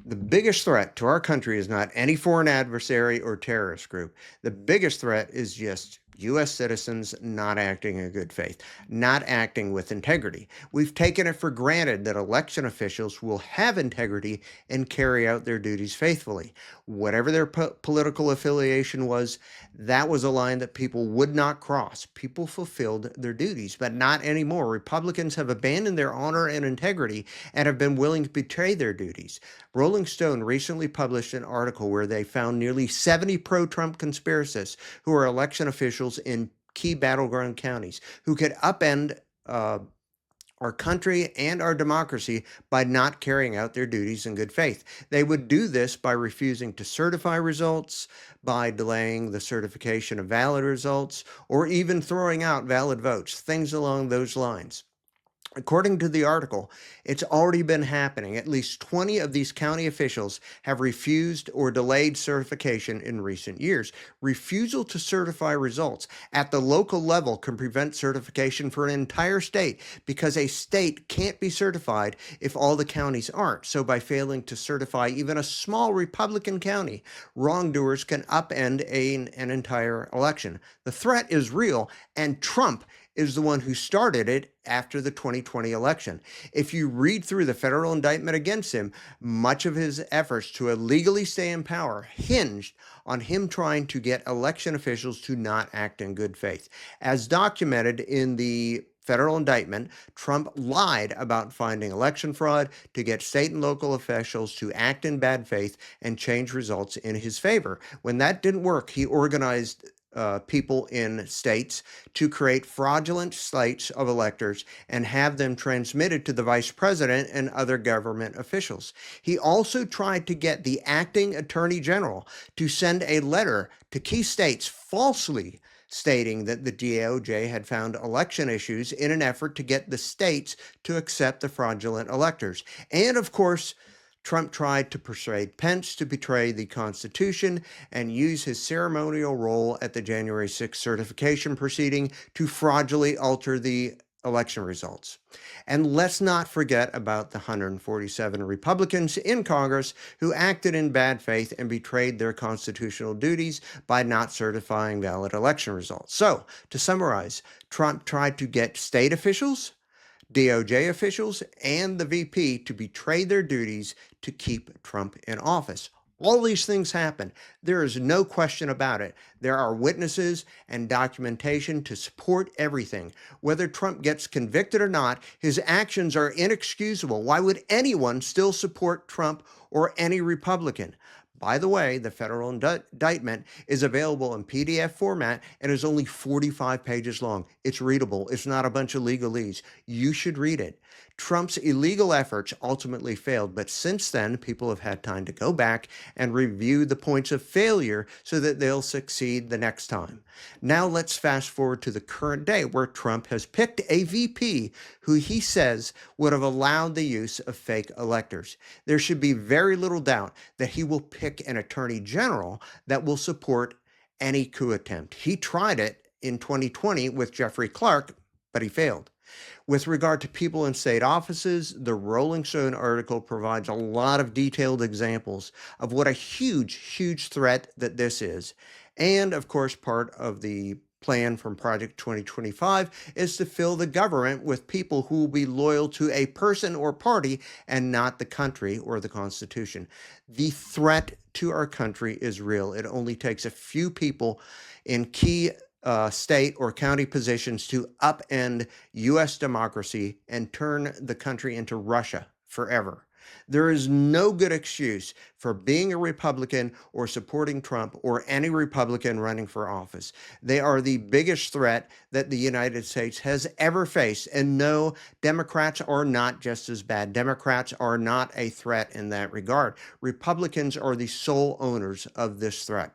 The biggest threat to our country is not any foreign adversary or terrorist group. The biggest threat is just U.S. citizens not acting in good faith, not acting with integrity. We've taken it for granted that election officials will have integrity and carry out their duties faithfully. Whatever their political affiliation was, that was a line that people would not cross. People fulfilled their duties, but not anymore. Republicans have abandoned their honor and integrity and have been willing to betray their duties. Rolling Stone recently published an article where they found nearly 70 pro-Trump conspiracists who are election officials in key battleground counties who could upend our country and our democracy by not carrying out their duties in good faith. They would do this by refusing to certify results, by delaying the certification of valid results, or even throwing out valid votes, things along those lines. According to the article, it's already been happening. At least 20 of these county officials have refused or delayed certification in recent years. Refusal to certify results at the local level can prevent certification for an entire state because a state can't be certified if all the counties aren't. So by failing to certify even a small Republican county, wrongdoers can upend an entire election. The threat is real, and Trump is the one who started it after the 2020 election. If you read through the federal indictment against him, much of his efforts to illegally stay in power hinged on him trying to get election officials to not act in good faith. As documented in the federal indictment, Trump lied about finding election fraud to get state and local officials to act in bad faith and change results in his favor. When that didn't work, he organized people in states to create fraudulent slates of electors and have them transmitted to the vice president and other government officials. He also tried to get the acting attorney general to send a letter to key states falsely stating that the DOJ had found election issues in an effort to get the states to accept the fraudulent electors. And of course, Trump tried to persuade Pence to betray the Constitution and use his ceremonial role at the January 6th certification proceeding to fraudulently alter the election results. And let's not forget about the 147 Republicans in Congress who acted in bad faith and betrayed their constitutional duties by not certifying valid election results. So, to summarize, Trump tried to get state officials, DOJ officials, and the VP to betray their duties to keep Trump in office. All these things happen. There is no question about it. There are witnesses and documentation to support everything. Whether Trump gets convicted or not, his actions are inexcusable. Why would anyone still support Trump or any Republican? By the way, the federal indictment is available in PDF format and is only 45 pages long. It's readable. It's not a bunch of legalese. You should read it. Trump's illegal efforts ultimately failed, but since then, people have had time to go back and review the points of failure so that they'll succeed the next time. Now let's fast forward to the current day where Trump has picked a VP who he says would have allowed the use of fake electors. There should be very little doubt that he will pick an attorney general that will support any coup attempt. He tried it in 2020 with Jeffrey Clark, but he failed. With regard to people in state offices, the Rolling Stone article provides a lot of detailed examples of what a huge, huge threat that this is. And of course, part of the plan from Project 2025 is to fill the government with people who will be loyal to a person or party and not the country or the Constitution. The threat to our country is real. It only takes a few people in key state or county positions to upend U.S. democracy and turn the country into Russia forever. There is no good excuse for being a Republican or supporting Trump or any Republican running for office. They are the biggest threat that the United States has ever faced. And no, Democrats are not just as bad. Democrats are not a threat in that regard. Republicans are the sole owners of this threat.